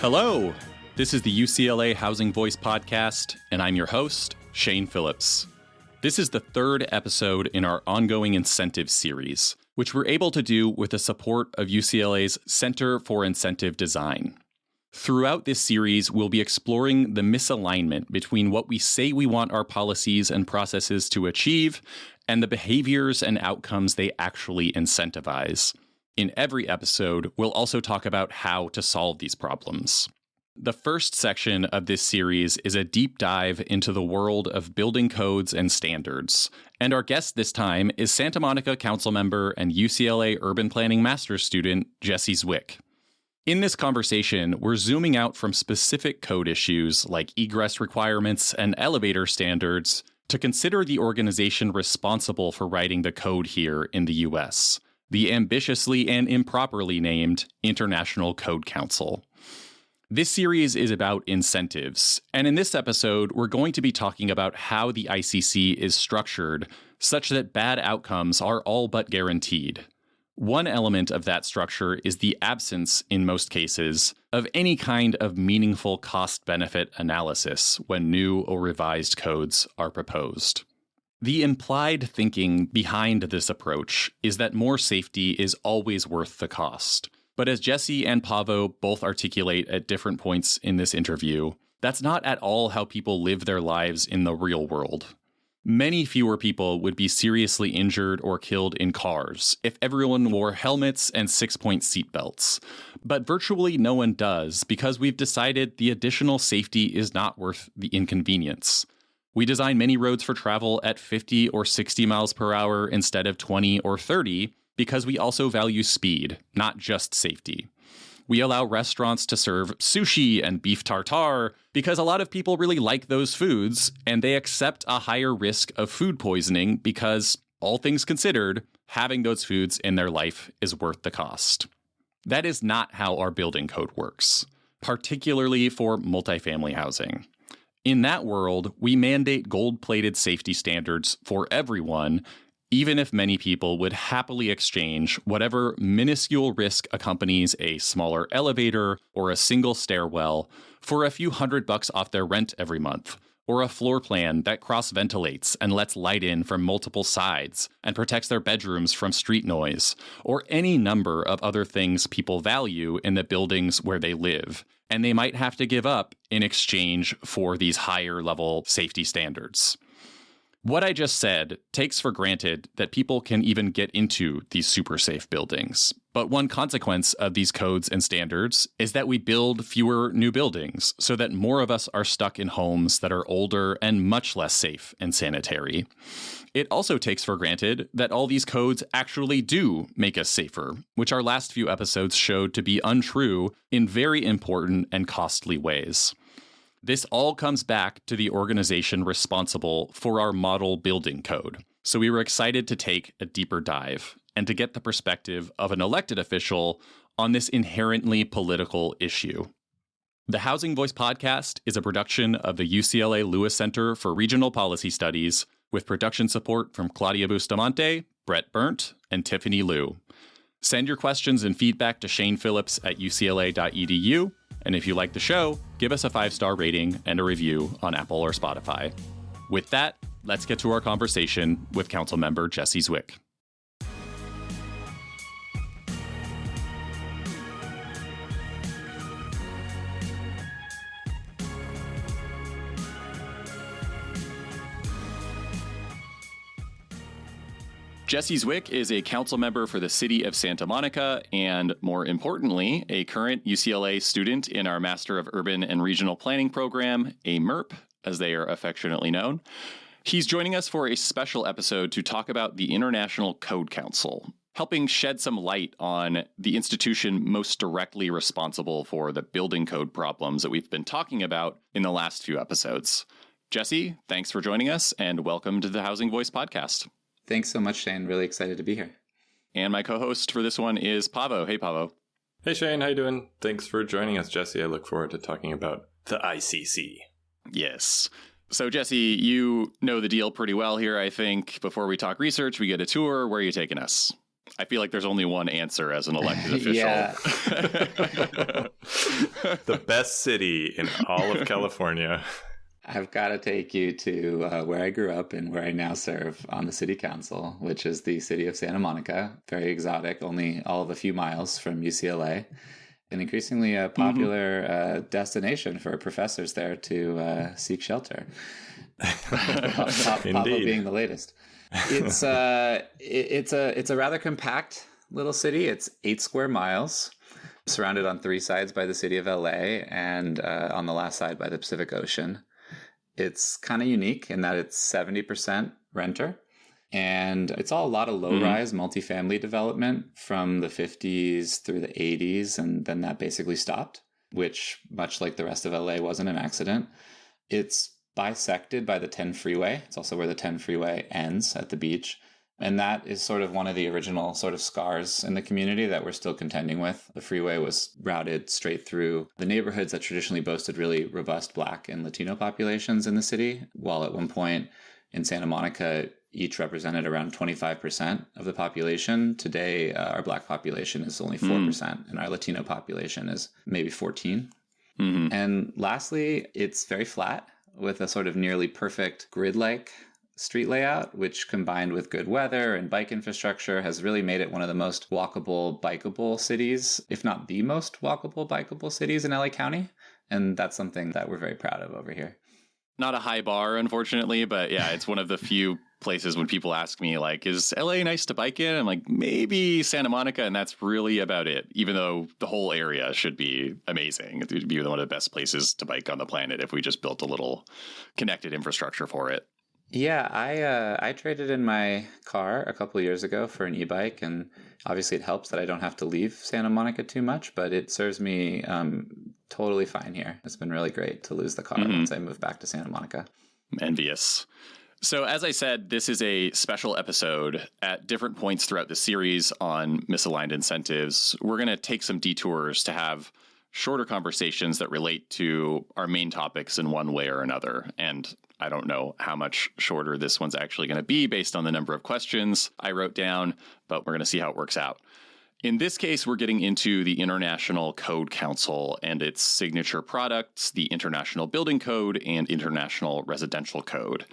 Hello, this is the UCLA Housing Voice podcast, and I'm your host, Shane Phillips. This is the third episode in our ongoing incentive series, which we're able to do with the support of UCLA's Center for Incentive Design. Throughout this series, we'll be exploring the misalignment between what we say we want our policies and processes to achieve and the behaviors and outcomes they actually incentivize. In every episode, we'll also talk about how to solve these problems. The first section of this series is a deep dive into the world of building codes and standards. And our guest this time is Santa Monica Councilmember and UCLA Urban Planning Master's student, Jesse Zwick. In this conversation, we're zooming out from specific code issues like egress requirements and elevator standards to consider the organization responsible for writing the code here in the U.S., the ambitiously and improperly named International Code Council. This series is about incentives, and in this episode, we're going to be talking about how the ICC is structured such that bad outcomes are all but guaranteed. One element of that structure is the absence, in most cases, of any kind of meaningful cost-benefit analysis when new or revised codes are proposed. The implied thinking behind this approach is that more safety is always worth the cost. But as Jesse and Pavo both articulate at different points in this interview, that's not at all how people live their lives in the real world. Many fewer people would be seriously injured or killed in cars if everyone wore helmets and 6-point seatbelts. But virtually no one does because we've decided the additional safety is not worth the inconvenience. We design many roads for travel at 50 or 60 miles per hour instead of 20 or 30 because we also value speed, not just safety. We allow restaurants to serve sushi and beef tartare because a lot of people really like those foods, and they accept a higher risk of food poisoning because, all things considered, having those foods in their life is worth the cost. That is not how our building code works, particularly for multifamily housing. In that world, we mandate gold-plated safety standards for everyone, even if many people would happily exchange whatever minuscule risk accompanies a smaller elevator or a single stairwell for a few $100 off their rent every month, or a floor plan that cross-ventilates and lets light in from multiple sides and protects their bedrooms from street noise, or any number of other things people value in the buildings where they live, and they might have to give up in exchange for these higher-level safety standards. What I just said takes for granted that people can even get into these super safe buildings. But one consequence of these codes and standards is that we build fewer new buildings so that more of us are stuck in homes that are older and much less safe and sanitary. It also takes for granted that all these codes actually do make us safer, which our last few episodes showed to be untrue in very important and costly ways. This all comes back to the organization responsible for our model building code. So we were excited to take a deeper dive and to get the perspective of an elected official on this inherently political issue. The Housing Voice podcast is a production of the UCLA Lewis Center for Regional Policy Studies with production support from Claudia Bustamante, Brett Berndt, and Tiffany Liu. Send your questions and feedback to Shane Phillips at ucla.edu. And if you like the show, give us a 5-star rating and a review on Apple or Spotify. With that, let's get to our conversation with Councilmember Jesse Zwick. Jesse Zwick is a council member for the city of Santa Monica and, more importantly, a current UCLA student in our Master of Urban and Regional Planning program, a MERP, as they are affectionately known. He's joining us for a special episode to talk about the International Code Council, helping shed some light on the institution most directly responsible for the building code problems that we've been talking about in the last few episodes. Jesse, thanks for joining us, and welcome to the Housing Voice podcast. Thanks so much, Shane. Really excited to be here. And my co-host for this one is Pavo. Hey, Pavo. Hey, Shane. How you doing? Thanks for joining us, Jesse. I look forward to talking about the ICC. Yes. So, Jesse, you know the deal pretty well here, I think. Before we talk research, we get a tour. Where are you taking us? I feel like there's only one answer as an elected official. Yeah. The best city in all of California. I've got to take you to where I grew up and where I now serve on the city council, which is the city of Santa Monica. Very exotic, only all of a few miles from UCLA. An increasingly popular destination for professors there to seek shelter. Pablo being the latest. It's a rather compact little city. It's 8 square miles, surrounded on 3 sides by the city of LA and on the last side by the Pacific Ocean. It's kind of unique in that it's 70% renter. And it's all a lot of low-rise multifamily development from the 50s through the 80s, and then that basically stopped, which, much like the rest of LA, wasn't an accident. It's bisected by the 10 freeway. It's also where the 10 freeway ends at the beach. And that is sort of one of the original sort of scars in the community that we're still contending with. The freeway was routed straight through the neighborhoods that traditionally boasted really robust Black and Latino populations in the city, while at one point in Santa Monica, each represented around 25% of the population. Today, our Black population is only 4%, and our Latino population is maybe 14%. And lastly, it's very flat with a sort of nearly perfect grid-like street layout, which combined with good weather and bike infrastructure has really made it one of the most walkable, bikeable cities, if not the most walkable, bikeable cities in LA County. And that's something that we're very proud of over here. Not a high bar, unfortunately, but yeah, it's one of the few places when people ask me, like, is LA nice to bike in? I'm like, maybe Santa Monica, and that's really about it, even though the whole area should be amazing. It would be one of the best places to bike on the planet if we just built a little connected infrastructure for it. Yeah, I traded in my car a couple of years ago for an e-bike, and obviously it helps that I don't have to leave Santa Monica too much, but it serves me totally fine here. It's been really great to lose the car once I move back to Santa Monica. I'm envious. So as I said, this is a special episode. At different points throughout the series on misaligned incentives, we're going to take some detours to have shorter conversations that relate to our main topics in one way or another. And I don't know how much shorter this one's actually going to be based on the number of questions I wrote down, but we're going to see how it works out. In this case, we're getting into the International Code Council and its signature products, the International Building Code and International Residential Code.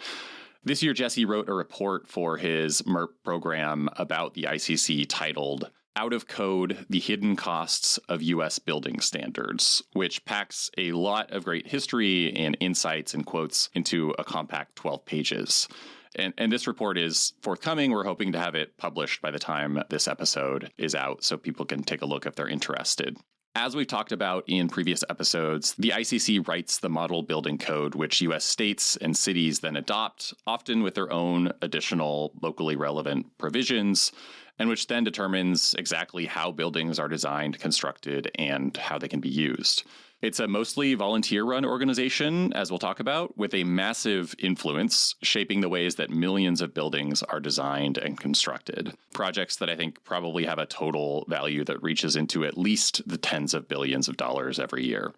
This year, Jesse wrote a report for his MERP program about the ICC titled Out of Code, the Hidden Costs of U.S. Building Standards, which packs a lot of great history and insights and quotes into a compact 12 pages. And this report is forthcoming. We're hoping to have it published by the time this episode is out so people can take a look if they're interested. As we've talked about in previous episodes, the ICC writes the model building code, which U.S. states and cities then adopt, often with their own additional locally relevant provisions, and which then determines exactly how buildings are designed, constructed, and how they can be used. It's a mostly volunteer-run organization, as we'll talk about, with a massive influence shaping the ways that millions of buildings are designed and constructed. Projects that I think probably have a total value that reaches into at least the tens of billions of dollars every year.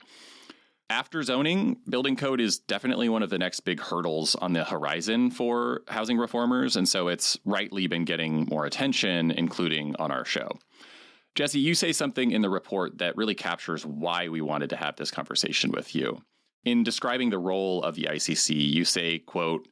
After zoning, building code is definitely one of the next big hurdles on the horizon for housing reformers, and so it's rightly been getting more attention, including on our show. Jesse, you say something in the report that really captures why we wanted to have this conversation with you. In describing the role of the ICC, you say, quote,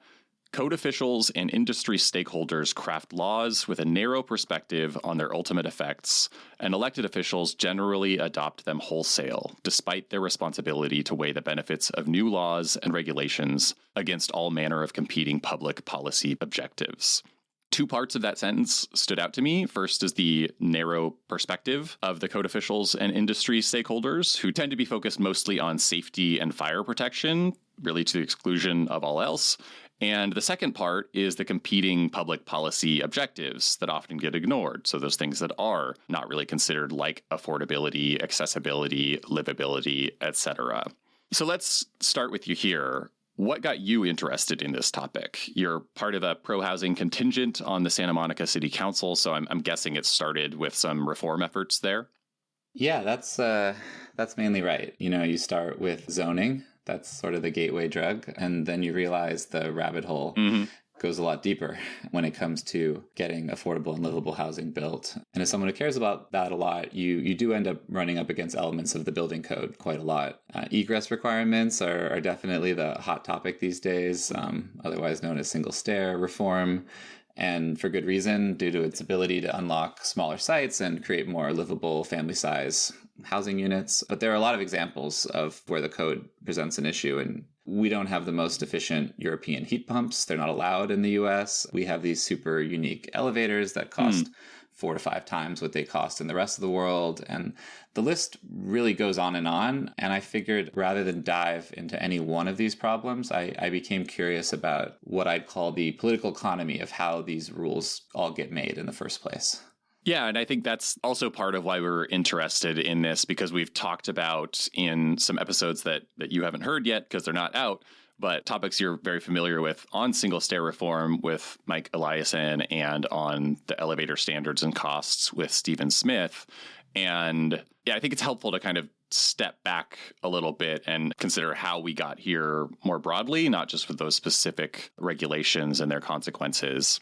code officials and industry stakeholders craft laws with a narrow perspective on their ultimate effects, and elected officials generally adopt them wholesale, despite their responsibility to weigh the benefits of new laws and regulations against all manner of competing public policy objectives. Two parts of that sentence stood out to me. First is the narrow perspective of the code officials and industry stakeholders, who tend to be focused mostly on safety and fire protection, really to the exclusion of all else. And the second part is the competing public policy objectives that often get ignored. So those things that are not really considered, like affordability, accessibility, livability, etc. So let's start with you here. What got you interested in this topic? You're part of a pro-housing contingent on the Santa Monica City Council, so I'm guessing it started with some reform efforts there. Yeah, that's mainly right. You know, you start with zoning. That's sort of the gateway drug. And then you realize the rabbit hole goes a lot deeper when it comes to getting affordable and livable housing built. And as someone who cares about that a lot, you do end up running up against elements of the building code quite a lot. Egress requirements are definitely the hot topic these days, otherwise known as single stair reform. And for good reason, due to its ability to unlock smaller sites and create more livable family size housing units. But there are a lot of examples of where the code presents an issue, and we don't have the most efficient European heat pumps. They're not allowed in the US. We have these super unique elevators that cost 4 to 5 times what they cost in the rest of the world. And the list really goes on. And I figured rather than dive into any one of these problems, I became curious about what I'd call the political economy of how these rules all get made in the first place. Yeah, and I think that's also part of why we're interested in this, because we've talked about in some episodes that you haven't heard yet because they're not out, but topics you're very familiar with on single stair reform with Mike Eliason and on the elevator standards and costs with Stephen Smith. And yeah, I think it's helpful to kind of step back a little bit and consider how we got here more broadly, not just with those specific regulations and their consequences.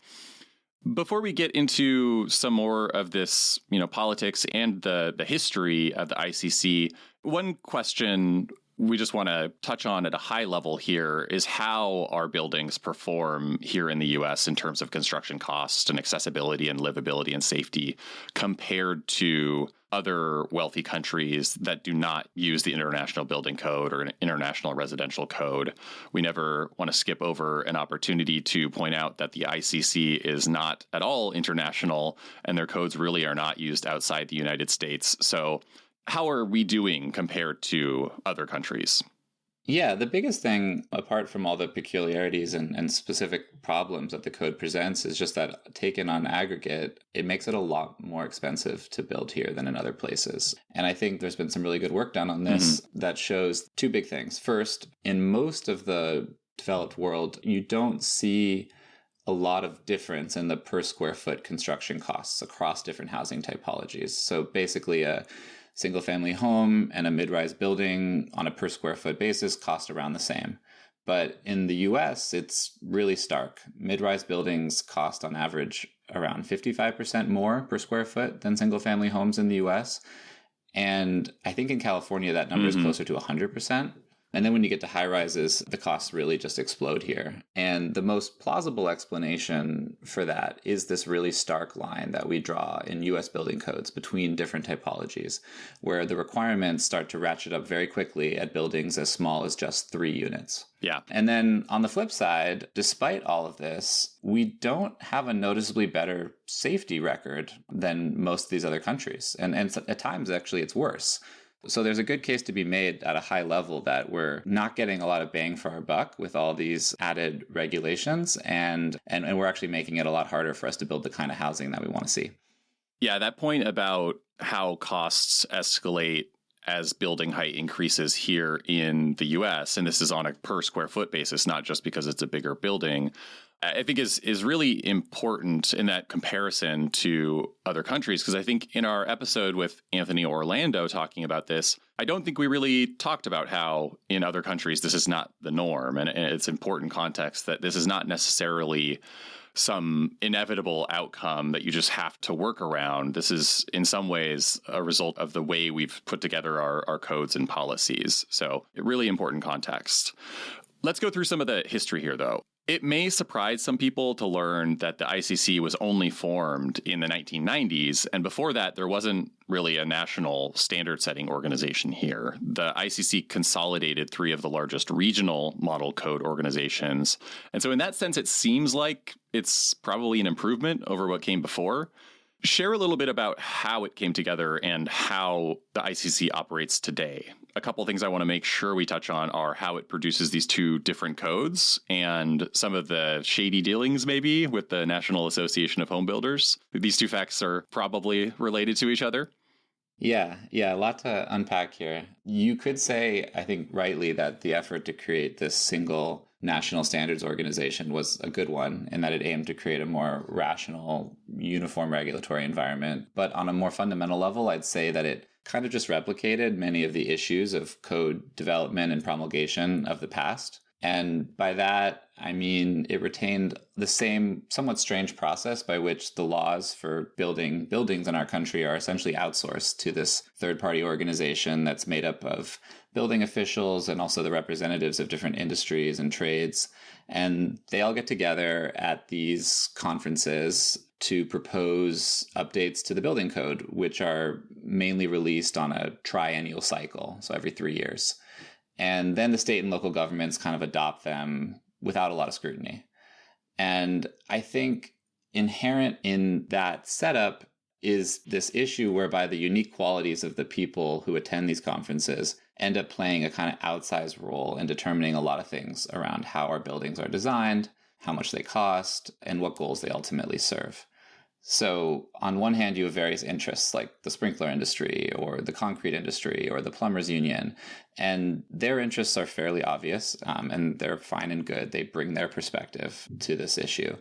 Before we get into some more of this, politics and the history of the ICC, one question we just want to touch on at a high level here is how our buildings perform here in the U.S. in terms of construction cost and accessibility and livability and safety compared to other wealthy countries that do not use the International Building Code or an International Residential Code. We never want to skip over an opportunity to point out that the ICC is not at all international, and their codes really are not used outside the United States. So how are we doing compared to other countries? Yeah, the biggest thing, apart from all the peculiarities and specific problems that the code presents, is just that taken on aggregate, it makes it a lot more expensive to build here than in other places. And I think there's been some really good work done on this that shows 2 big things. First, in most of the developed world, you don't see a lot of difference in the per square foot construction costs across different housing typologies. So basically a single family home and a mid-rise building on a per square foot basis cost around the same. But in the US, it's really stark. Mid-rise buildings cost on average around 55% more per square foot than single family homes in the US. And I think in California, that number is closer to 100%. And then when you get to high rises, the costs really just explode here. And the most plausible explanation for that is this really stark line that we draw in US building codes between different typologies, where the requirements start to ratchet up very quickly at buildings as small as just 3 units. Yeah. And then on the flip side, despite all of this, we don't have a noticeably better safety record than most of these other countries. And at times, actually, it's worse. So there's a good case to be made at a high level that we're not getting a lot of bang for our buck with all these added regulations, and we're actually making it a lot harder for us to build the kind of housing that we want to see. Yeah, that point about how costs escalate as building height increases here in the US, and this is on a per square foot basis, not just because it's a bigger building, I think is really important in that comparison to other countries. Because I think in our episode with Anthony Orlando talking about this, I don't think we really talked about how in other countries this is not the norm. And it's important context that this is not necessarily some inevitable outcome that you just have to work around. This is in some ways a result of the way we've put together our codes and policies. So really important context. Let's go through some of the history here, though. It may surprise some people to learn that the ICC was only formed in the 1990s, and before that, there wasn't really a national standard-setting organization here. The ICC consolidated 3 of the largest regional model code organizations, and so in that sense, it seems like it's probably an improvement over what came before. Share a little bit about how it came together and how the ICC operates today. A couple of things I want to make sure we touch on are how it produces these 2 different codes and some of the shady dealings maybe with the National Association of Home Builders. These 2 facts are probably related to each other. Yeah, a lot to unpack here. You could say, I think rightly, that the effort to create this single national standards organization was a good one in that it aimed to create a more rational, uniform regulatory environment. But on a more fundamental level, I'd say that it kind of just replicated many of the issues of code development and promulgation of the past. And by that, I mean it retained the same somewhat strange process by which the laws for building buildings in our country are essentially outsourced to this third-party organization that's made up of building officials and also the representatives of different industries and trades. And they all get together at these conferences to propose updates to the building code, which are mainly released on a triennial cycle, so every 3 years. And then the state and local governments kind of adopt them without a lot of scrutiny. And I think inherent in that setup is this issue whereby the unique qualities of the people who attend these conferences end up playing a kind of outsized role in determining a lot of things around how our buildings are designed, how much they cost, and what goals they ultimately serve. So on one hand, you have various interests like the sprinkler industry or the concrete industry or the plumbers union, and their interests are fairly obvious and they're fine and good. They bring their perspective to this issue.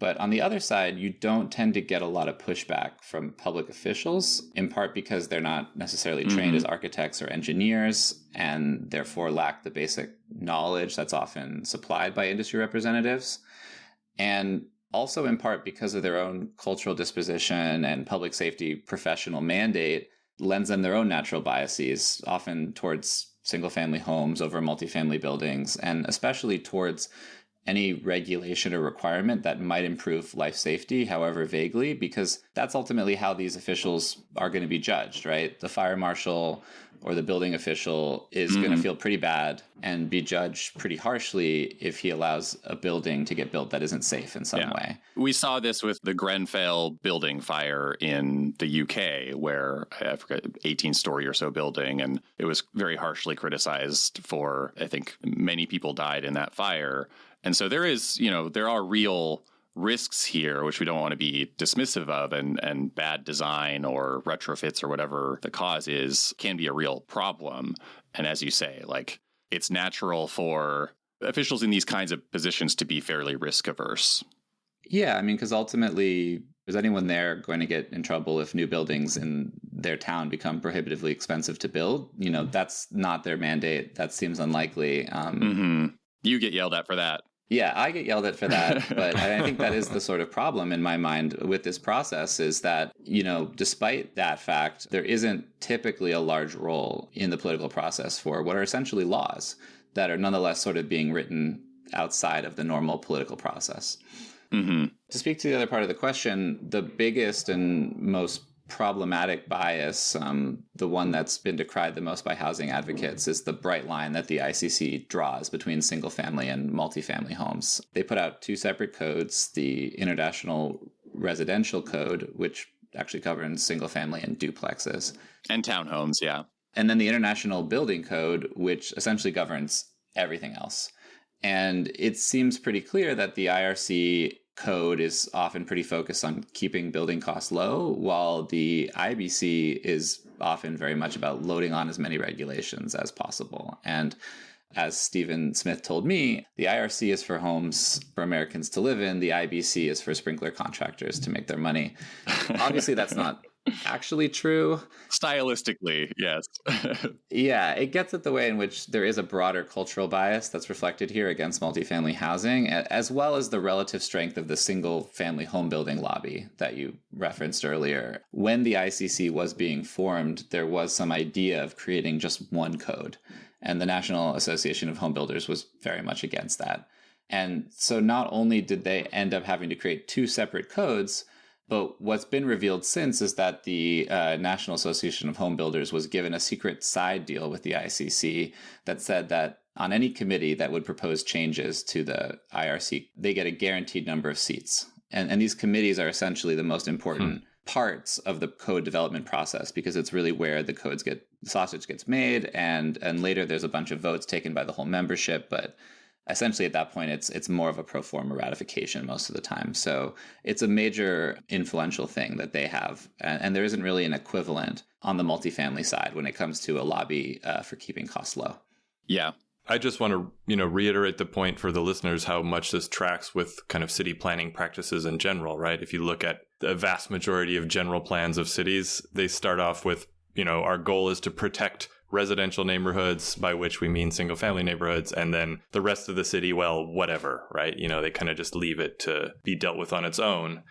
But on the other side, you don't tend to get a lot of pushback from public officials, in part because they're not necessarily trained as architects or engineers and therefore lack the basic knowledge that's often supplied by industry representatives. And also in part because of their own cultural disposition and public safety professional mandate lends them their own natural biases, often towards single-family homes over multifamily buildings, and especially towards any regulation or requirement that might improve life safety, however vaguely, because that's ultimately how these officials are going to be judged, right? The fire marshal or the building official is going to feel pretty bad and be judged pretty harshly if he allows a building to get built that isn't safe in some way. We saw this with the Grenfell building fire in the UK, where I forget, 18-story or so building, and it was very harshly criticized for, I think, many people died in that fire. And so there is, there are real risks here, which we don't want to be dismissive of, and bad design or retrofits or whatever the cause is can be a real problem. And as you say, like, it's natural for officials in these kinds of positions to be fairly risk averse. Yeah, I mean, because ultimately, is anyone there going to get in trouble if new buildings in their town become prohibitively expensive to build? That's not their mandate. That seems unlikely. You get yelled at for that. Yeah, I get yelled at for that, but I think that is the sort of problem in my mind with this process is that, despite that fact, there isn't typically a large role in the political process for what are essentially laws that are nonetheless sort of being written outside of the normal political process. To speak to the other part of the question, the biggest and most problematic bias, the one that's been decried the most by housing advocates, is the bright line that the ICC draws between single family and multifamily homes. They put out two separate codes, the International Residential Code, which actually governs single family and duplexes. And townhomes, yeah. And then the International Building Code, which essentially governs everything else. And it seems pretty clear that the IRC code is often pretty focused on keeping building costs low, while the IBC is often very much about loading on as many regulations as possible. And as Stephen Smith told me, the IRC is for homes for Americans to live in. The IBC is for sprinkler contractors to make their money. Obviously, that's not actually true. Stylistically, yes. Yeah, it gets at the way in which there is a broader cultural bias that's reflected here against multifamily housing, as well as the relative strength of the single-family home building lobby that you referenced earlier. When the ICC was being formed, there was some idea of creating just one code, and the National Association of Home Builders was very much against that. And so not only did they end up having to create two separate codes, but what's been revealed since is that the National Association of Home Builders was given a secret side deal with the ICC that said that on any committee that would propose changes to the IRC, they get a guaranteed number of seats. And these committees are essentially the most important parts of the code development process, because it's really where the sausage gets made, and later there's a bunch of votes taken by the whole membership, but essentially at that point it's more of a pro forma ratification most of the time. So it's a major influential thing that they have, and there isn't really an equivalent on the multifamily side when it comes to a lobby for keeping costs low. Yeah. I just want to, reiterate the point for the listeners how much this tracks with kind of city planning practices in general, right? If you look at the vast majority of general plans of cities, they start off with, our goal is to protect residential neighborhoods, by which we mean single family neighborhoods, and then the rest of the city, well, whatever, right? They kind of just leave it to be dealt with on its own.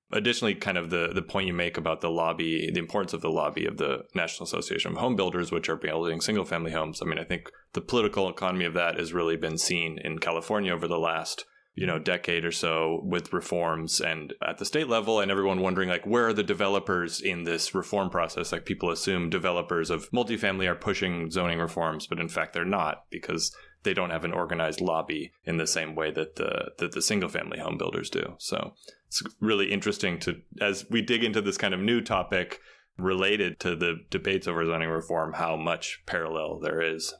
Additionally, kind of the point you make about the lobby, the importance of the lobby of the National Association of Home Builders, which are building single family homes. I mean, I think the political economy of that has really been seen in California over the last decade or so with reforms and at the state level, and everyone wondering, like, where are the developers in this reform process? Like, people assume developers of multifamily are pushing zoning reforms, but in fact they're not, because they don't have an organized lobby in the same way that the single family home builders do. So it's really interesting as we dig into this kind of new topic related to the debates over zoning reform, how much parallel there is.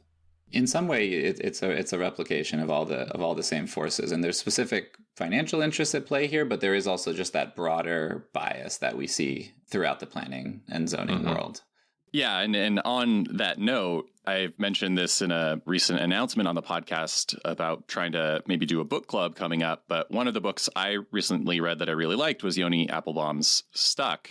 In some way, it's a replication of all the same forces, and there's specific financial interests at play here, but there is also just that broader bias that we see throughout the planning and zoning world. Yeah, and on that note, I've mentioned this in a recent announcement on the podcast about trying to maybe do a book club coming up, but one of the books I recently read that I really liked was Yoni Applebaum's Stuck.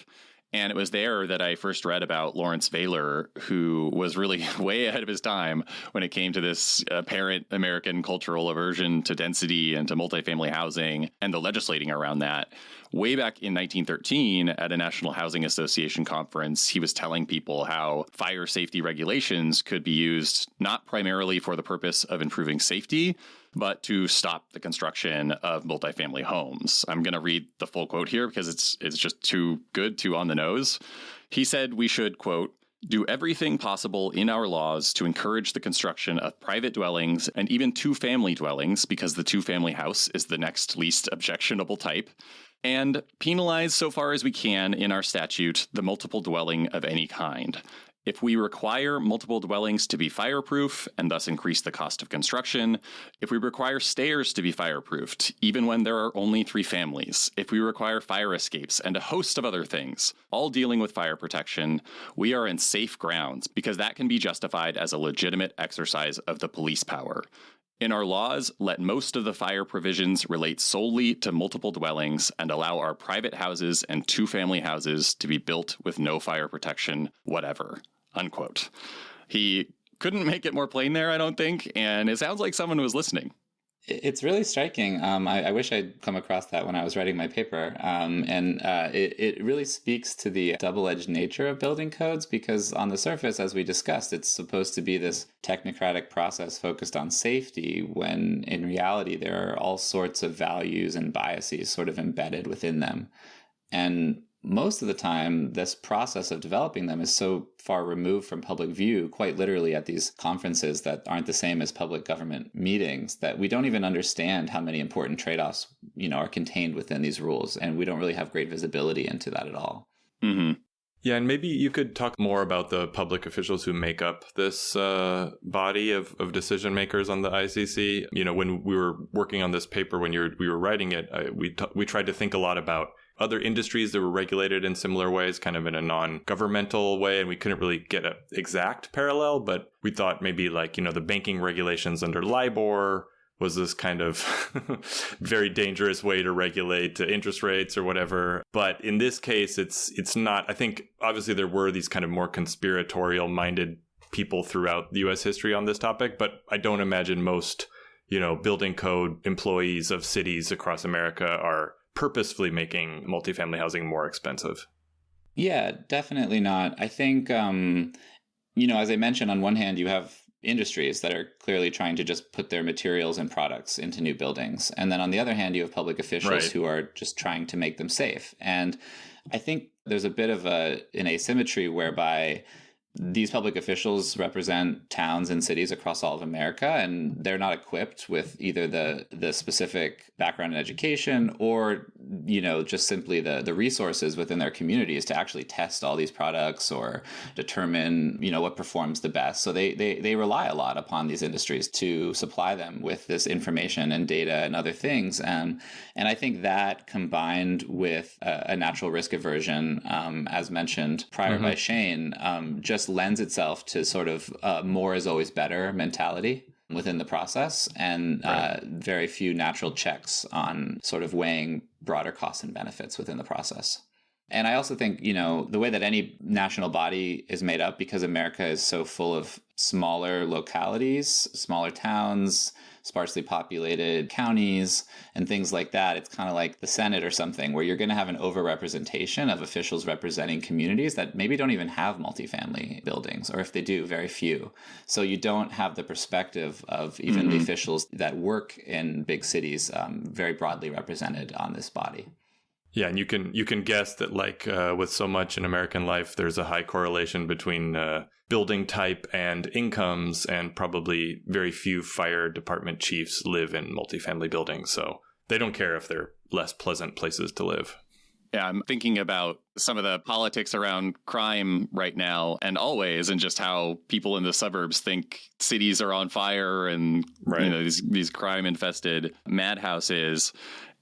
And it was there that I first read about Lawrence Vaylor, who was really way ahead of his time when it came to this apparent American cultural aversion to density and to multifamily housing and the legislating around that. Way back in 1913, at a National Housing Association conference, he was telling people how fire safety regulations could be used not primarily for the purpose of improving safety, but to stop the construction of multifamily homes. I'm going to read the full quote here because it's just too good, too on the nose. He said we should, quote, do everything possible in our laws to encourage the construction of private dwellings and even two-family dwellings, because the two-family house is the next least objectionable type, and penalize so far as we can in our statute the multiple dwelling of any kind. If we require multiple dwellings to be fireproof and thus increase the cost of construction, if we require stairs to be fireproofed, even when there are only 3 families, if we require fire escapes and a host of other things, all dealing with fire protection, we are in safe grounds because that can be justified as a legitimate exercise of the police power. In our laws, let most of the fire provisions relate solely to multiple dwellings and allow our private houses and two-family houses to be built with no fire protection, whatever. Unquote. He couldn't make it more plain there, I don't think, and it sounds like someone was listening. It's really striking. I wish I'd come across that when I was writing my paper. It really speaks to the double-edged nature of building codes, because on the surface, as we discussed, it's supposed to be this technocratic process focused on safety, when in reality, there are all sorts of values and biases sort of embedded within them. And most of the time, this process of developing them is so far removed from public view, quite literally at these conferences that aren't the same as public government meetings, that we don't even understand how many important trade-offs, are contained within these rules. And we don't really have great visibility into that at all. Mm-hmm. Yeah, and maybe you could talk more about the public officials who make up this body of decision makers on the ICC. When we were working on this paper, when we were writing it, we tried to think a lot about other industries that were regulated in similar ways, kind of in a non-governmental way, and we couldn't really get an exact parallel, but we thought maybe like, the banking regulations under LIBOR was this kind of very dangerous way to regulate interest rates or whatever. But in this case, it's not. I think obviously there were these kind of more conspiratorial-minded people throughout the U.S. history on this topic, but I don't imagine most, building code employees of cities across America are purposefully making multifamily housing more expensive. Yeah, definitely not. I think, as I mentioned, on one hand, you have industries that are clearly trying to just put their materials and products into new buildings. And then on the other hand, you have public officials who are just trying to make them safe. And I think there's a bit of an asymmetry whereby these public officials represent towns and cities across all of America, and they're not equipped with either the specific background in education or, just simply the resources within their communities to actually test all these products or determine, what performs the best. So they rely a lot upon these industries to supply them with this information and data and other things. And I think that, combined with a natural risk aversion, as mentioned prior by Shane, just lends itself to sort of more is always better mentality within the process, and very few natural checks on sort of weighing broader costs and benefits within the process. And I also think, the way that any national body is made up, because America is so full of smaller localities, smaller towns, sparsely populated counties, and things like that, it's kind of like the Senate or something, where you're going to have an overrepresentation of officials representing communities that maybe don't even have multifamily buildings, or if they do, very few. So you don't have the perspective of even the officials that work in big cities very broadly represented on this body. Yeah, and you can guess that, like with so much in American life, there's a high correlation between building type and incomes, and probably very few fire department chiefs live in multifamily buildings, so they don't care if they're less pleasant places to live. Yeah, I'm thinking about some of the politics around crime right now and always, and just how people in the suburbs think cities are on fire and these crime-infested madhouses.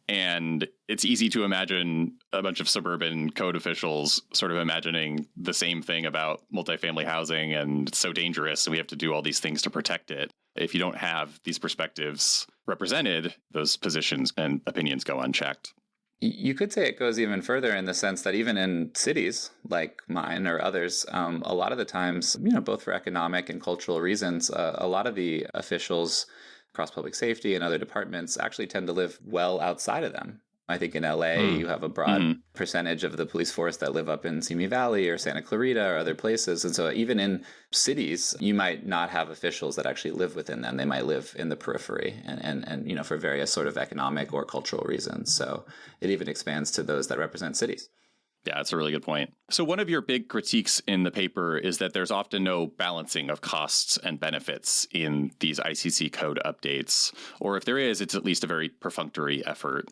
And it's easy to imagine a bunch of suburban code officials sort of imagining the same thing about multifamily housing, and it's so dangerous, and we have to do all these things to protect it. If you don't have these perspectives represented, those positions and opinions go unchecked. You could say it goes even further in the sense that even in cities like mine or others, a lot of the times, both for economic and cultural reasons, a lot of the officials across public safety and other departments actually tend to live well outside of them. I think in LA, you have a broad percentage of the police force that live up in Simi Valley or Santa Clarita or other places. And so even in cities, you might not have officials that actually live within them. They might live in the periphery and for various sort of economic or cultural reasons. So it even expands to those that represent cities. Yeah, that's a really good point. So one of your big critiques in the paper is that there's often no balancing of costs and benefits in these ICC code updates, or if there is, it's at least a very perfunctory effort.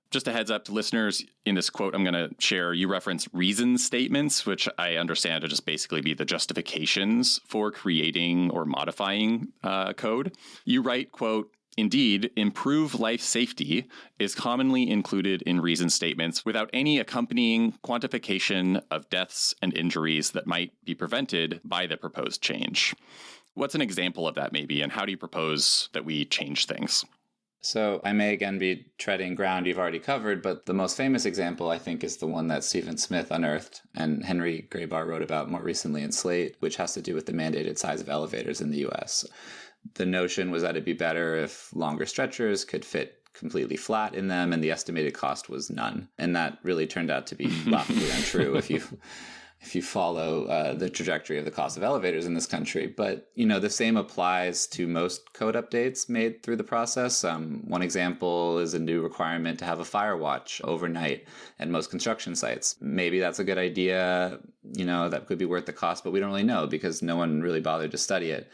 Just a heads up to listeners, in this quote I'm going to share, you reference reason statements, which I understand to just basically be the justifications for creating or modifying code. You write, quote, "Indeed, improve life safety is commonly included in reason statements without any accompanying quantification of deaths and injuries that might be prevented by the proposed change." What's an example of that maybe, and how do you propose that we change things? So I may again be treading ground you've already covered, but the most famous example, I think, is the one that Stephen Smith unearthed and Henry Graybar wrote about more recently in Slate, which has to do with the mandated size of elevators in the U.S. The notion was that it'd be better if longer stretchers could fit completely flat in them, and the estimated cost was none. And that really turned out to be laughably untrue if you follow the trajectory of the cost of elevators in this country. But, the same applies to most code updates made through the process. One example is a new requirement to have a fire watch overnight at most construction sites. Maybe that's a good idea, that could be worth the cost, but we don't really know because no one really bothered to study it.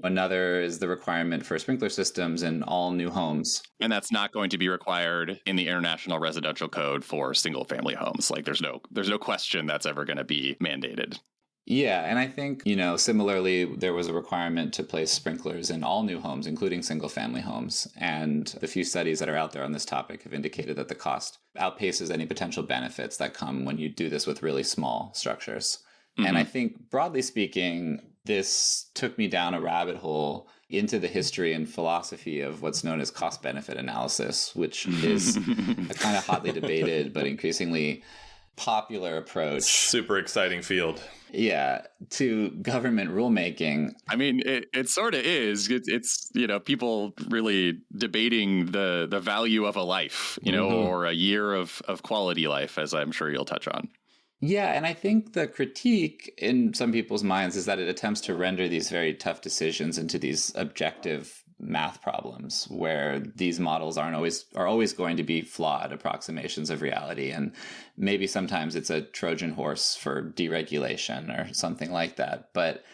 Another is the requirement for sprinkler systems in all new homes. And that's not going to be required in the International Residential Code for single family homes. Like there's no question that's ever going to be mandated. Yeah, and I think, similarly, there was a requirement to place sprinklers in all new homes, including single-family homes. And the few studies that are out there on this topic have indicated that the cost outpaces any potential benefits that come when you do this with really small structures. And I think, broadly speaking, this took me down a rabbit hole into the history and philosophy of what's known as cost-benefit analysis, which is a kind of hotly debated but increasingly popular approach. Super exciting field. Yeah, to government rulemaking. I mean, it sort of is. It's people really debating the value of a life, or a year of quality life, as I'm sure you'll touch on. Yeah, and I think the critique in some people's minds is that it attempts to render these very tough decisions into these objective math problems where these models are always going to be flawed approximations of reality, and maybe sometimes it's a Trojan horse for deregulation or something like that. But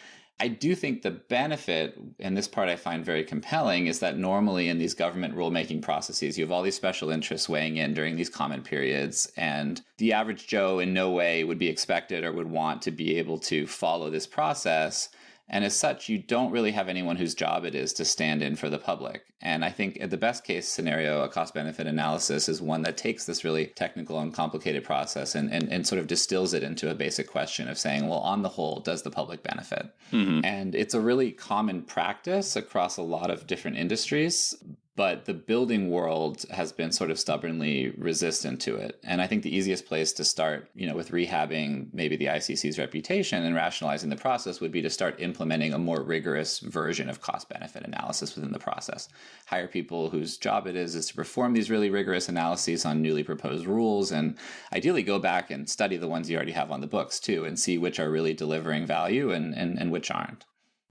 I do think the benefit, and this part I find very compelling, is that normally in these government rulemaking processes, you have all these special interests weighing in during these comment periods, and the average Joe in no way would be expected or would want to be able to follow this process. And as such, you don't really have anyone whose job it is to stand in for the public. And I think at the best case scenario, a cost-benefit analysis is one that takes this really technical and complicated process and sort of distills it into a basic question of saying, well, on the whole, does the public benefit? And it's a really common practice across a lot of different industries. But the building world has been sort of stubbornly resistant to it. And I think the easiest place to start, with rehabbing maybe the ICC's reputation and rationalizing the process would be to start implementing a more rigorous version of cost benefit analysis within the process. Hire people whose job it is to perform these really rigorous analyses on newly proposed rules, and ideally go back and study the ones you already have on the books too, and see which are really delivering value and which aren't.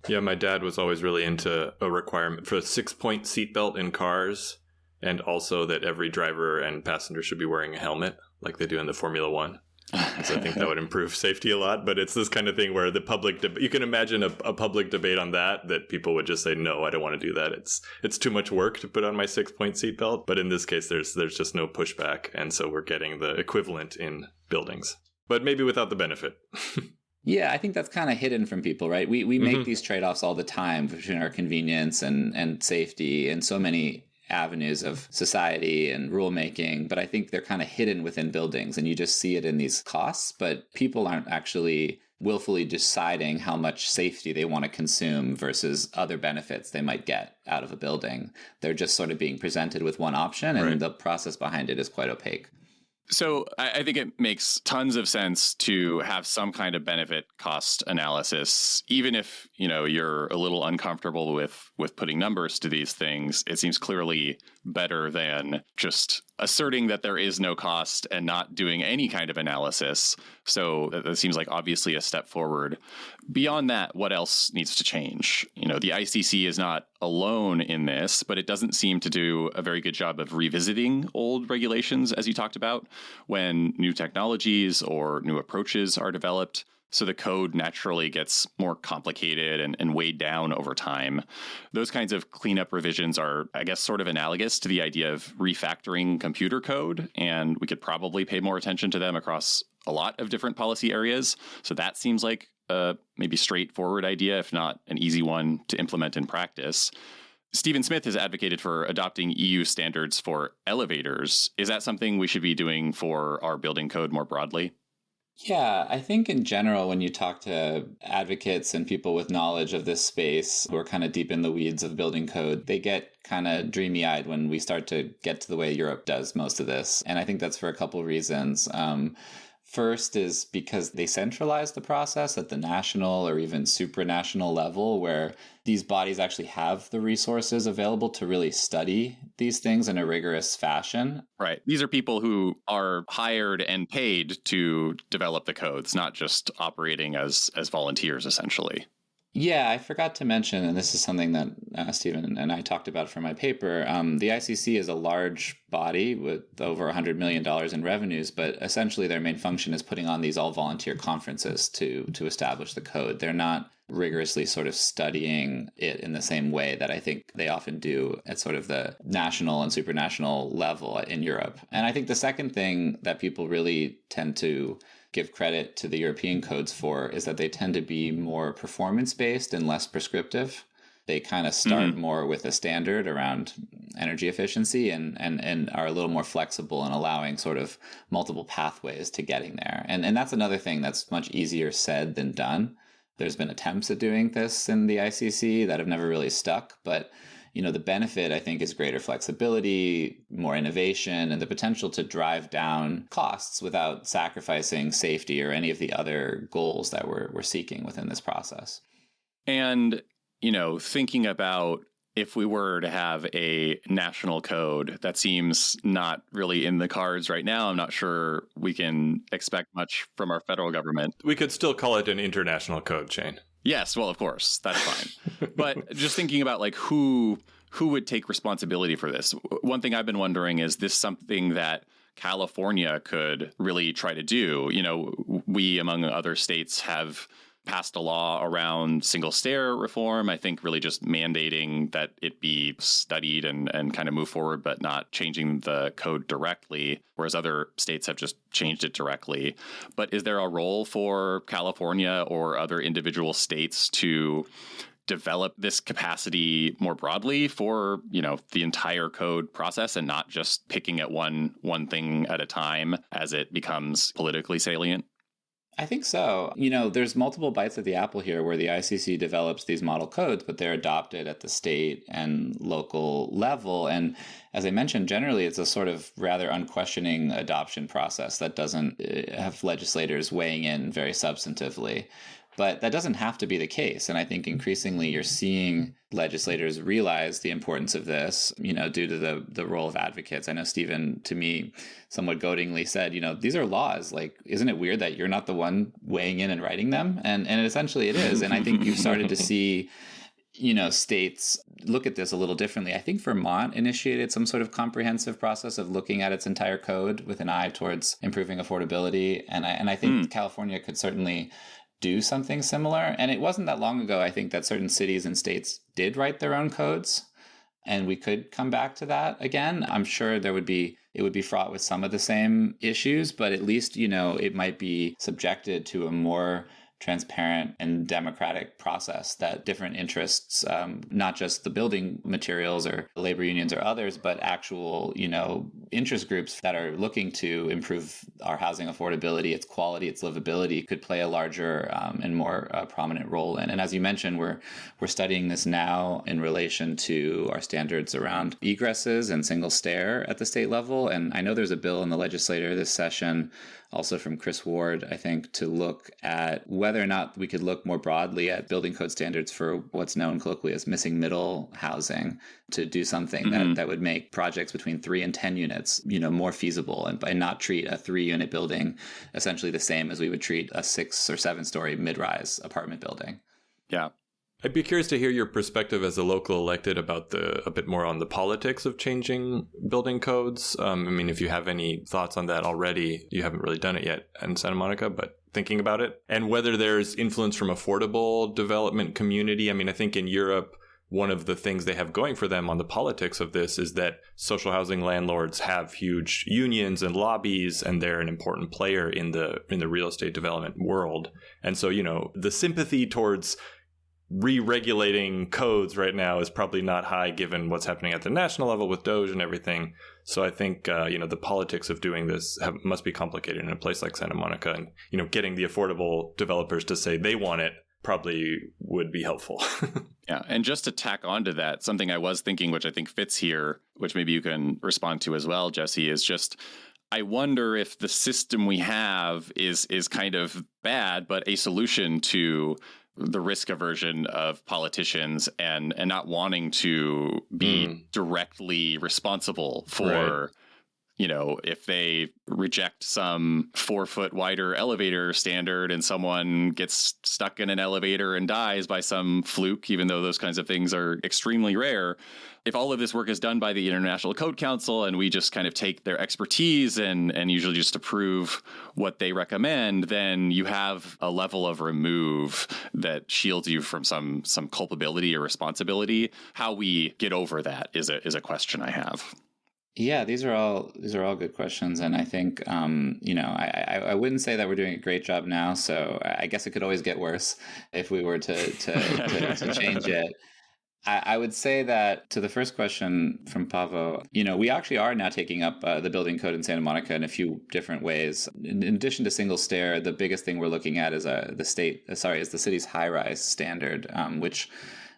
Yeah, my dad was always really into a requirement for a 6-point seatbelt in cars, and also that every driver and passenger should be wearing a helmet like they do in the Formula One. So I think that would improve safety a lot. But it's this kind of thing where the public, you can imagine a public debate on that people would just say, no, I don't want to do that. It's too much work to put on my 6-point seatbelt. But in this case, there's just no pushback. And so we're getting the equivalent in buildings, but maybe without the benefit. Yeah, I think that's kind of hidden from people, right? We make these trade-offs all the time between our convenience and safety and so many avenues of society and rulemaking, but I think they're kind of hidden within buildings, and you just see it in these costs, but people aren't actually willfully deciding how much safety they want to consume versus other benefits they might get out of a building. They're just sort of being presented with one option, and the process behind it is quite opaque. So I think it makes tons of sense to have some kind of benefit cost analysis, even if, you're a little uncomfortable with putting numbers to these things. It seems clearly better than just asserting that there is no cost and not doing any kind of analysis. So that seems like obviously a step forward. Beyond that, what else needs to change? The ICC is not alone in this, but it doesn't seem to do a very good job of revisiting old regulations, as you talked about, when new technologies or new approaches are developed. So the code naturally gets more complicated and weighed down over time. Those kinds of cleanup revisions are, I guess, sort of analogous to the idea of refactoring computer code, and we could probably pay more attention to them across a lot of different policy areas. So that seems like a maybe straightforward idea, if not an easy one to implement in practice. Stephen Smith has advocated for adopting EU standards for elevators. Is that something we should be doing for our building code more broadly? Yeah, I think in general, when you talk to advocates and people with knowledge of this space who are kind of deep in the weeds of building code, they get kind of dreamy-eyed when we start to get to the way Europe does most of this. And I think that's for a couple of reasons. First is because they centralize the process at the national or even supranational level, where these bodies actually have the resources available to really study these things in a rigorous fashion. Right. These are people who are hired and paid to develop the codes, not just operating as volunteers, essentially. Yeah, I forgot to mention, and this is something that Stephen and I talked about for my paper, the ICC is a large body with over $100 million in revenues, but essentially their main function is putting on these all-volunteer conferences to establish the code. They're not rigorously sort of studying it in the same way that I think they often do at sort of the national and supranational level in Europe. And I think the second thing that people really tend to give credit to the European codes for is that they tend to be more performance-based and less prescriptive. They kind of start more with a standard around energy efficiency and are a little more flexible in allowing sort of multiple pathways to getting there. And that's another thing that's much easier said than done. There's been attempts at doing this in the ICC that have never really stuck, but the benefit, I think, is greater flexibility, more innovation, and the potential to drive down costs without sacrificing safety or any of the other goals that we're seeking within this process. And, thinking about if we were to have a national code, that seems not really in the cards right now. I'm not sure we can expect much from our federal government. We could still call it an international code, Shane. Yes, well, of course, that's fine. But just thinking about who would take responsibility for this? One thing I've been wondering, is this something that California could really try to do? We, among other states, have passed a law around single stair reform, I think really just mandating that it be studied and kind of move forward, but not changing the code directly, whereas other states have just changed it directly. But is there a role for California or other individual states to develop this capacity more broadly for, the entire code process and not just picking at one thing at a time as it becomes politically salient? I think so. There's multiple bites at the apple here where the ICC develops these model codes, but they're adopted at the state and local level. And as I mentioned, generally, it's a sort of rather unquestioning adoption process that doesn't have legislators weighing in very substantively. But that doesn't have to be the case. And I think increasingly you're seeing legislators realize the importance of this, due to the role of advocates. I know Stephen, to me, somewhat goadingly said, these are laws. Like, isn't it weird that you're not the one weighing in and writing them? And essentially it is. And I think you've started to see states look at this a little differently. I think Vermont initiated some sort of comprehensive process of looking at its entire code with an eye towards improving affordability. And I think California could certainly do something similar. And it wasn't that long ago, I think, that certain cities and states did write their own codes. And we could come back to that again. I'm sure it would be fraught with some of the same issues, but at least, it might be subjected to a more transparent and democratic process that different interests, not just the building materials or labor unions or others, but actual, interest groups that are looking to improve our housing affordability, its quality, its livability, could play a larger and more prominent role in. And as you mentioned, we're studying this now in relation to our standards around egresses and single stair at the state level. And I know there's a bill in the legislature this session, also from Chris Ward, I think, to look at whether or not we could look more broadly at building code standards for what's known colloquially as missing middle housing, to do something that would make projects between 3 and 10 units, more feasible, and by not treat a 3-unit building essentially the same as we would treat a 6 or 7-story mid-rise apartment building. Yeah. I'd be curious to hear your perspective as a local elected about a bit more on the politics of changing building codes. If you have any thoughts on that already, you haven't really done it yet in Santa Monica, but thinking about it, and whether there's influence from affordable development community. I think in Europe, one of the things they have going for them on the politics of this is that social housing landlords have huge unions and lobbies, and they're an important player in the real estate development world. And so, the sympathy towards re-regulating codes right now is probably not high given what's happening at the national level with Doge and everything. So I think, the politics of doing this must be complicated in a place like Santa Monica. And, getting the affordable developers to say they want it probably would be helpful. Yeah. And just to tack onto that, something I was thinking, which I think fits here, which maybe you can respond to as well, Jesse, is just, I wonder if the system we have is kind of bad, but a solution to the risk aversion of politicians and not wanting to be directly responsible for, if they reject some 4-foot wider elevator standard and someone gets stuck in an elevator and dies by some fluke, even though those kinds of things are extremely rare. If all of this work is done by the International Code Council and we just kind of take their expertise and usually just approve what they recommend, then you have a level of remove that shields you from some culpability or responsibility. How we get over that is a question I have. Yeah, these are all good questions, and I think I wouldn't say that we're doing a great job now. So I guess it could always get worse if we were to change it. I would say that to the first question from Pavo, we actually are now taking up the building code in Santa Monica in a few different ways. In addition to single stair, the biggest thing we're looking at is the city's high-rise standard, which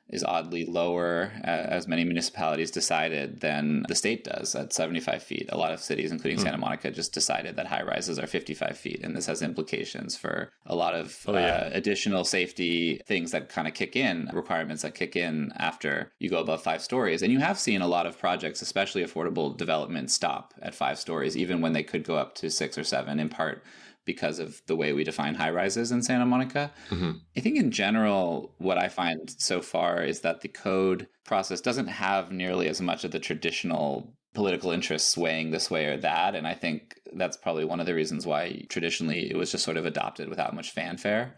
is oddly lower, as many municipalities decided, than the state does at 75 feet. A lot of cities, including Santa Monica, just decided that high rises are 55 feet. And this has implications for a lot of additional safety things that kind of kick in, requirements that kick in after you go above 5 stories. And you have seen a lot of projects, especially affordable development, stop at 5 stories, even when they could go up to 6 or 7, in part because of the way we define high rises in Santa Monica. I think in general, what I find so far is that the code process doesn't have nearly as much of the traditional political interests swaying this way or that. And I think that's probably one of the reasons why traditionally it was just sort of adopted without much fanfare.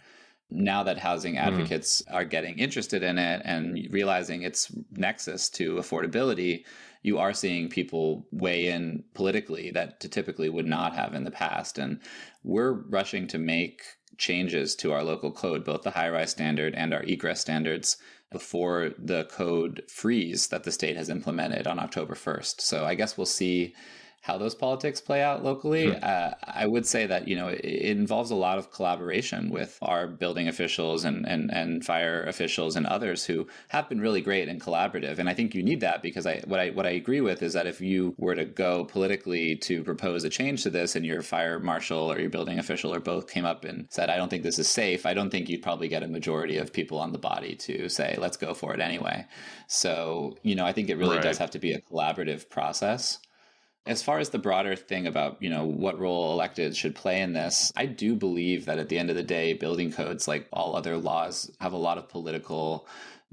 Now that housing advocates are getting interested in it and realizing its nexus to affordability, you are seeing people weigh in politically that typically would not have in the past. And we're rushing to make changes to our local code, both the high-rise standard and our egress standards, before the code freeze that the state has implemented on October 1st. So I guess we'll see how those politics play out locally. I would say that, it involves a lot of collaboration with our building officials and fire officials and others who have been really great and collaborative. And I think you need that, because what I agree with is that if you were to go politically to propose a change to this and your fire marshal or your building official or both came up and said, I don't think this is safe, I don't think you'd probably get a majority of people on the body to say, let's go for it anyway. So, I think it really does have to be a collaborative process. As far as the broader thing about, what role electeds should play in this, I do believe that at the end of the day, building codes, like all other laws, have a lot of political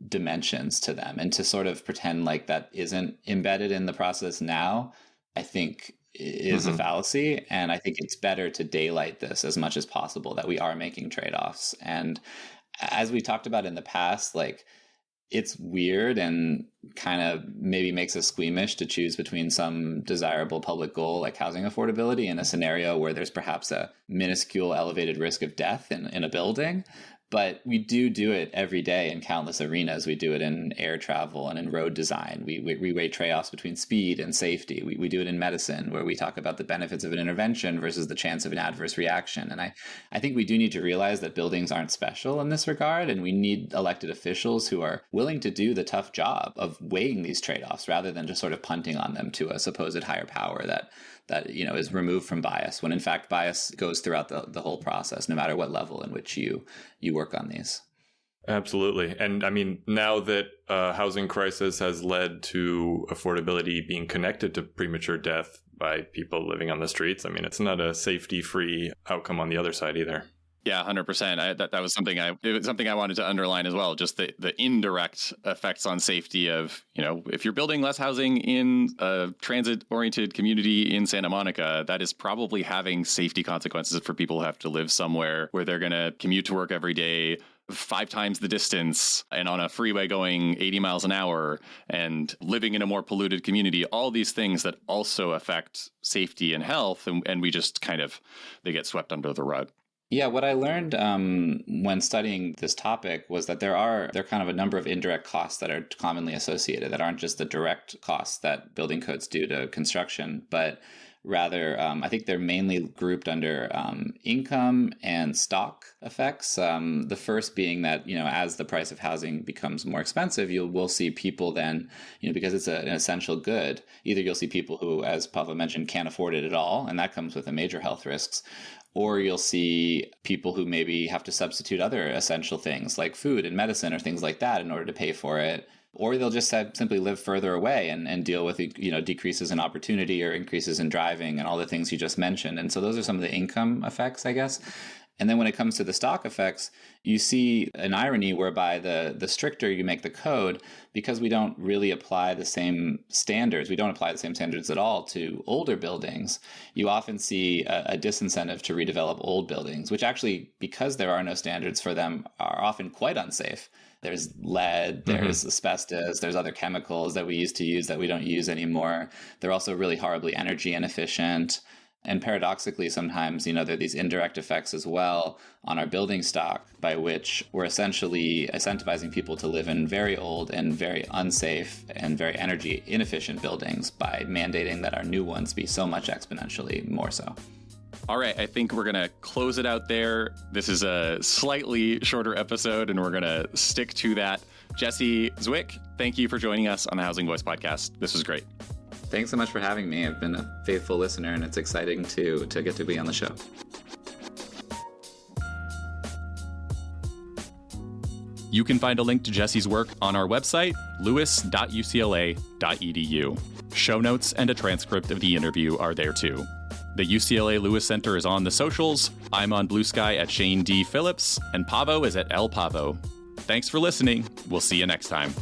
dimensions to them. And to sort of pretend like that isn't embedded in the process now, I think is a fallacy. And I think it's better to daylight this as much as possible, that we are making trade-offs. And as we talked about in the past, like, it's weird and kind of maybe makes us squeamish to choose between some desirable public goal like housing affordability in a scenario where there's perhaps a minuscule elevated risk of death in a building. But we do it every day in countless arenas. We do it in air travel and in road design. We weigh trade-offs between speed and safety. We do it in medicine, where we talk about the benefits of an intervention versus the chance of an adverse reaction. And I think we do need to realize that buildings aren't special in this regard, and we need elected officials who are willing to do the tough job of weighing these trade-offs rather than just sort of punting on them to a supposed higher power that is removed from bias, when in fact bias goes throughout the whole process, no matter what level in which you work on these. Absolutely. And I mean, now that housing crisis has led to affordability being connected to premature death by people living on the streets, I mean, it's not a safety-free outcome on the other side either. Yeah, 100%. That was something I wanted to underline as well. Just the indirect effects on safety of, if you're building less housing in a transit-oriented community in Santa Monica, that is probably having safety consequences for people who have to live somewhere where they're going to commute to work every day 5 times the distance and on a freeway going 80 miles an hour and living in a more polluted community. All these things that also affect safety and health, and we just they get swept under the rug. Yeah, what I learned when studying this topic was that there are kind of a number of indirect costs that are commonly associated, that aren't just the direct costs that building codes do to construction, but rather I think they're mainly grouped under income and stock effects. The first being that, as the price of housing becomes more expensive, we'll see people then, because it's an essential good, either you'll see people who, as Pava mentioned, can't afford it at all, and that comes with the major health risks, or you'll see people who maybe have to substitute other essential things like food and medicine or things like that in order to pay for it. Or they'll just simply live further away and deal with, decreases in opportunity or increases in driving and all the things you just mentioned. And so those are some of the income effects, I guess. And then when it comes to the stock effects, you see an irony whereby the stricter you make the code, because we don't really apply the same standards, we don't apply the same standards at all to older buildings, you often see a disincentive to redevelop old buildings, which actually, because there are no standards for them, are often quite unsafe. There's lead, there's asbestos, there's other chemicals that we used to use that we don't use anymore. They're also really horribly energy inefficient. And paradoxically, sometimes, there are these indirect effects as well on our building stock, by which we're essentially incentivizing people to live in very old and very unsafe and very energy inefficient buildings by mandating that our new ones be so much exponentially more so. All right, I think we're going to close it out there. This is a slightly shorter episode, and we're going to stick to that. Jesse Zwick, thank you for joining us on the Housing Voice podcast. This was great. Thanks so much for having me. I've been a faithful listener, and it's exciting to get to be on the show. You can find a link to Jesse's work on our website, lewis.ucla.edu. Show notes and a transcript of the interview are there too. The UCLA Lewis Center is on the socials. I'm on Blue Sky at Shane D. Phillips, and Pavo is at El Pavo. Thanks for listening. We'll see you next time.